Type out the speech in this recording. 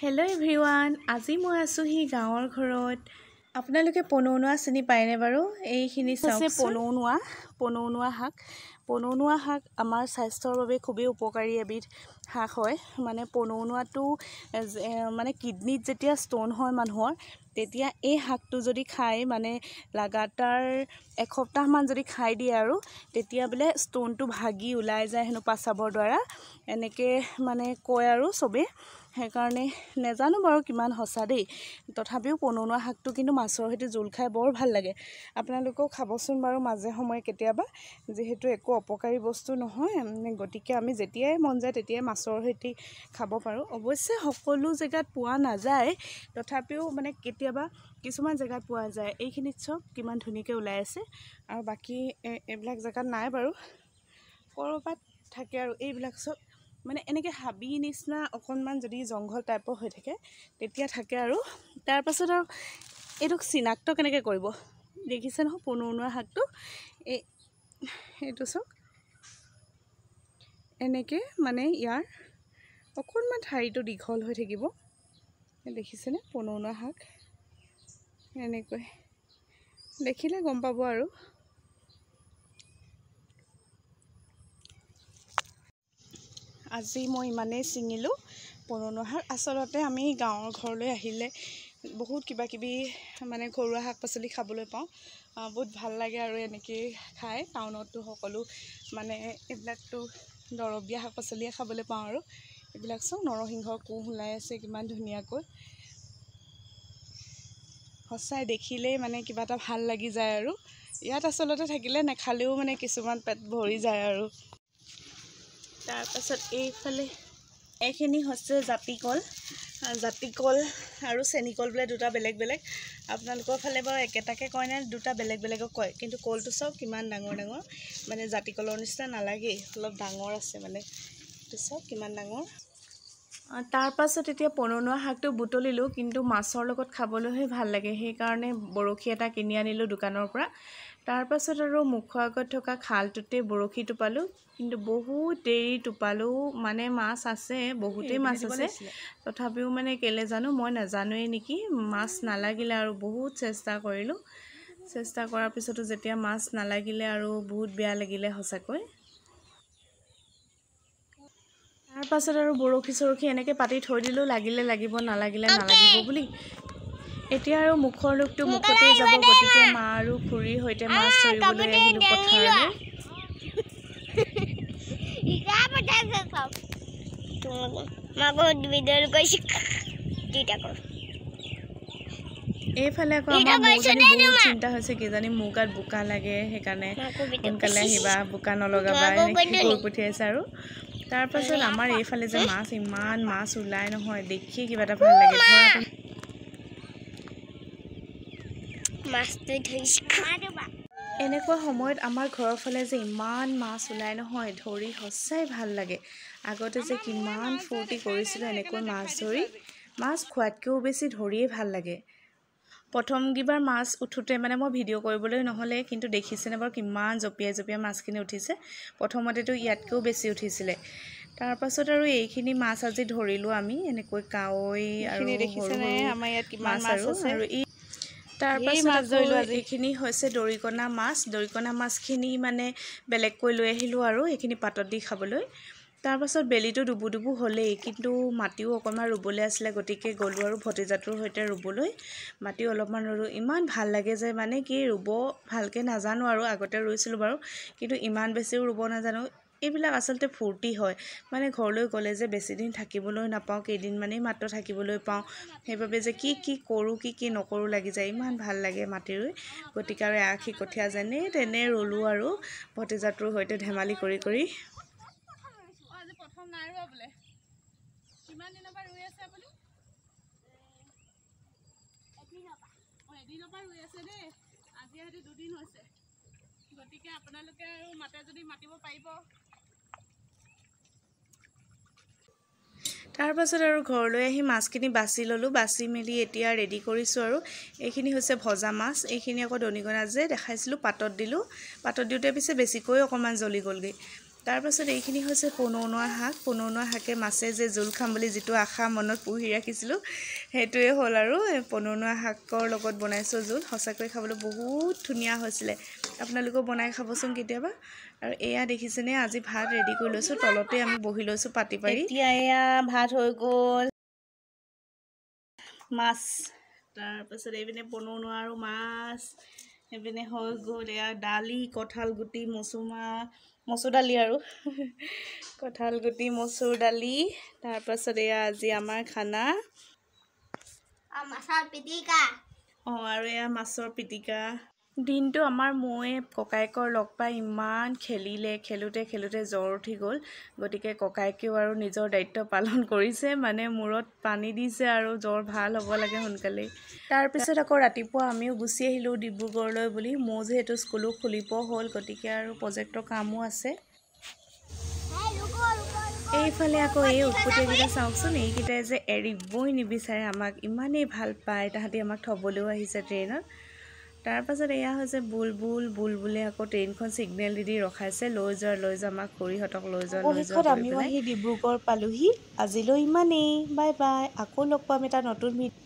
Hello' everyone, আজি মই আছোঁ হি গাঁৱৰ ঘৰত। আপোনালোকে পনৌনোৱা চিনি পায়নে বাৰু? এইখিনি হৈছে পনৌনোৱা শাক। পনৌনোৱা শাক আমাৰ স্বাস্থ্যৰ বাবে খুবেই উপকাৰী এবিধ শাক হয়। মানে পনৌনোৱাটো মানে কিডনীত যেতিয়া ষ্ট'ন হয় মানুহৰ, তেতিয়া এই শাকটো যদি খায় মানে লাগাতাৰ এসপ্তাহমান যদি খাই দিয়ে আৰু তেতিয়া বোলে ষ্ট'নটো ভাগি ওলাই যায় হেনো পাচাবৰ দ্বাৰা, এনেকৈ মানে কয় আৰু চবেই। সেইকাৰণে নেজানো বাৰু কিমান সঁচা দেই, তথাপিও পনৌনোৱা শাকটো কিন্তু মাছৰ সৈতে জোল খাই বৰ ভাল লাগে। আপোনালোকেও খাবচোন বাৰু মাজে সময়ে কেতিয়াবা, যিহেতু একো অপকাৰী বস্তু নহয়, গতিকে আমি যেতিয়াই মন যায় তেতিয়াই মাছৰ সৈতে খাব পাৰোঁ। অৱশ্যে সকলো জেগাত পোৱা নাযায়, তথাপিও মানে কেতিয়াবা কিছুমান জেগাত পোৱা যায়। এইখিনিত চব কিমান ধুনীয়াকৈ ওলাই আছে, আৰু বাকী এইবিলাক জেগাত নাই বাৰু, ক'ৰবাত থাকে আৰু এইবিলাক চব মানে এনেকৈ হাবি নিচিনা অকণমান যদি জংঘল টাইপৰ হৈ থাকে তেতিয়া থাকে। আৰু তাৰপাছত আৰু এইটোক চিনাক্ত কেনেকৈ কৰিব দেখিছে নহয়, পনৌনোৱা শাকটো এইটো চাওক, এনেকৈ মানে ইয়াৰ অকণমান ঠাৰিটো দীঘল হৈ থাকিব, দেখিছেনে? পনৌনোৱা শাক এনেকৈ দেখিলে গম পাব। আৰু আজি মই ইমানেই ছিঙিলোঁ পনৌনোৱা শাক। আচলতে আমি গাঁৱৰ ঘৰলৈ আহিলে বহুত কিবাকিবি মানে ঘৰুৱা শাক পাচলি খাবলৈ পাওঁ, বহুত ভাল লাগে আৰু এনেকেই খাই। টাউনততো সকলো মানে এইবিলাকতো দৰৱ দিয়া শাক পাচলিয়ে খাবলৈ পাওঁ। আৰু এইবিলাক চব নৰসিংহৰ কোঁহ ওলাই আছে কিমান ধুনীয়াকৈ, সঁচাই দেখিলেই মানে কিবা এটা ভাল লাগি যায়। আৰু ইয়াত আচলতে থাকিলে নেখালেও মানে কিছুমান পেট ভৰি যায়। আৰু তাৰপাছত এইফালে এইখিনি হৈছে জাতিকল আৰু চেনিকল বোলে দুটা বেলেগ বেলেগ। আপোনালোকৰ ফালে বাৰু একেটাকে কয়নে দুটা বেলেগ বেলেগক কয়? কিন্তু কলটো চাওক কিমান ডাঙৰ ডাঙৰ, মানে জাতিকলৰ নিচিনা নালাগেই, অলপ ডাঙৰ আছে মানে, এইটো চাওক কিমান ডাঙৰ। তাৰপাছত এতিয়া পনৌনোৱা শাকটো বুটলিলোঁ, কিন্তু মাছৰ লগত খাবলৈহে ভাল লাগে, সেইকাৰণে বৰশী এটা কিনি আনিলোঁ দোকানৰ পৰা। তাৰপাছত আৰু মুখৰ আগত থকা খালটোতে বৰশী টোপালোঁ, কিন্তু বহুত দেৰি টোপালোঁ, মানে মাছ আছে, বহুতেই মাছ আছে, তথাপিও মানে কেলে জানো মই নাজানোৱেই নেকি, মাছ নালাগিলে। আৰু বহুত চেষ্টা কৰিলোঁ, চেষ্টা কৰাৰ পিছতো যেতিয়া মাছ নালাগিলে আৰু বহুত বেয়া লাগিলে সঁচাকৈ। তাৰপাছত আৰু বৰশী চৰশী এনেকৈ পাতি থৈ দিলোঁ, লাগিলে লাগিব নালাগিলে নালাগিব বুলি। এতিয়া আৰু মুখৰ লোকটো মুখতেই যাব, গতিকে মা আৰু খুৰীৰ সৈতে মাছ ধৰিবলৈ আহিলোঁ পথাৰলৈ। এইফালে আকৌ আমাৰ মৌজনী বহুত চিন্তা হৈছে, কিজানি মোৰ গাত বোকা লাগে, সেইকাৰণে সোনকালে আহিবা, বোকা নলগাবা, এনেকৈ কৈ পঠিয়াইছে। আৰু তাৰপাছত আমাৰ এইফালে যে মাছ, ইমান মাছ ওলাই নহয়, দেখি কিবা এটা ভাল লাগে। এনেকুৱা সময়ত আমাৰ ঘৰৰ ফালে যে ইমান মাছ ওলাই নহয়, ধৰি সঁচাই ভাল লাগে। আগতে যে কিমান ফূৰ্তি কৰিছিলোঁ এনেকৈ মাছ ধৰি, মাছ খোৱাতকৈও বেছি ধৰিয়েই ভাল লাগে। প্ৰথমকেইবাৰ মাছ উঠোঁতে মানে মই ভিডিঅ' কৰিবলৈ নহ'লে, কিন্তু দেখিছেনে বাৰু কিমান জঁপিয়াই জঁপিয়াই মাছখিনি উঠিছে। প্ৰথমতেতো ইয়াতকৈও বেছি উঠিছিলে। তাৰপাছত আৰু এইখিনি মাছ আজি ধৰিলোঁ আমি, এনেকৈ কাৱৈ আৰু দেখিছেনে আমাৰ ইয়াত কিমান মাছ আছে। আৰু তাৰপাছত আকৌ এইখিনি হৈছে দৰিকণা মাছ। দৰিকণা মাছখিনি মানে বেলেগকৈ লৈ আহিলোঁ আৰু এইখিনি পাতত দি খাবলৈ। তাৰপাছত বেলিটো ডুবু ডুবু হ'লেই, কিন্তু মাটিও অকণমান ৰুবলৈ আছিলে, গতিকে গ'লোঁ আৰু ভতিজাটোৰ সৈতে ৰুবলৈ। মাটিও অলপমান ৰুলোঁ, ইমান ভাল লাগে যে, মানে কি ৰুব ভালকৈ নাজানো আৰু, আগতে ৰুইছিলোঁ বাৰু, কিন্তু ইমান বেছিও ৰুব নাজানো। এইবিলাক আচলতে ফূৰ্তি হয়, মানে ঘৰলৈ গ'লে যে বেছিদিন থাকিবলৈ নাপাওঁ, কেইদিনমানেই মাত্ৰ থাকিবলৈ পাওঁ, সেইবাবে যে কি কি কৰোঁ কি কি নকৰোঁ লাগি যায়, ইমান ভাল লাগে মাটি ৰুই। গতিকে আৰু আশী কঠীয়া যেনে তেনে ৰুলোঁ আৰু ভতিজাটোৰ সৈতে ধেমালি কৰি কৰি। এদিনৰ পৰা ৰুই আছে দেই, আজি হয়তো 2 দিন হৈছে, গতিকে আপোনালোকে আৰু মাতে যদি মাতিব পাৰিব। তাৰপাছত আৰু ঘৰলৈ আহি মাছখিনি বাছি ল'লোঁ, বাছি মেলি এতিয়া ৰেডি কৰিছোঁ। আৰু এইখিনি হৈছে ভজা মাছ, এইখিনি আকৌ দৰিকণা যে দেখাইছিলোঁ পাতত দিলোঁ, পাতত দিওঁতে পিছে বেছিকৈ অকণমান জ্বলি গ'লগৈ। তাৰপাছত এইখিনি হৈছে পনৌনোৱা শাক। পনৌনোৱা শাকে মাছে যে জোল খাম বুলি যিটো আশা মনত পুহি ৰাখিছিলোঁ সেইটোৱে হ'ল আৰু পনৌনোৱা শাকৰ লগত বনাইছোঁ জোল। সঁচাকৈ খাবলৈ বহুত ধুনীয়া হৈছিলে। আপোনালোকেও বনাই খাবচোন কেতিয়াবা। আৰু এয়া দেখিছেনে আজি ভাত ৰেডি কৰি লৈছোঁ। তলতে আমি বহি লৈছোঁ পাতি পাৰি। এতিয়া এয়া ভাত হৈ গ'ল। মাছ, তাৰপাছত এইপিনে পনৌনোৱা আৰু মাছ, এইপিনে হৈ গ'ল এয়া দালি, কঁঠাল গুটি, মচুৰ দালি আৰু কঁঠাল গুটি মচুৰ দালি। তাৰপাছত এয়া আজি আমাৰ খানা মাছৰ পিটিকা। আৰু এয়া মাছৰ পিটিকা। দিনটো আমাৰ ময়ে ককায়েকৰ লগ পাই ইমান খেলোঁতে জ্বৰ উঠি গ'ল। গতিকে ককায়েকেও আৰু নিজৰ দায়িত্ব পালন কৰিছে, মানে মূৰত পানী দিছে আৰু জ্বৰ ভাল হ'ব লাগে সোনকালেই। তাৰপিছত আকৌ ৰাতিপুৱা আমিও গুচি আহিলোঁ ডিব্ৰুগড়লৈ বুলি। মোৰ যিহেতু স্কুলো খুলিব হ'ল, গতিকে আৰু প্ৰজেক্টৰ কামো আছে। এইফালে আকৌ এই উৎপতীয়াকেইটা চাওকচোন, এইকেইটাই যে এৰিবই নিবিচাৰে আমাক, ইমানেই ভাল পায়। তাহাঁতি আমাক থ'বলৈও আহিছে ট্ৰেইনত। তাৰপাছত এয়া হৈছে বুলবুলে আকৌ ট্ৰেইনখন ছিগনেল দি ৰখাইছে, লৈ যোৱা আমাক খুৰীহঁতক লৈ যোৱা। আমিও আহি ডিব্ৰুগড় পালোহি। আজিলৈ ইমানেই, বাই বাই। আকৌ লগ পাম এটা নতুন ভিডিঅ'।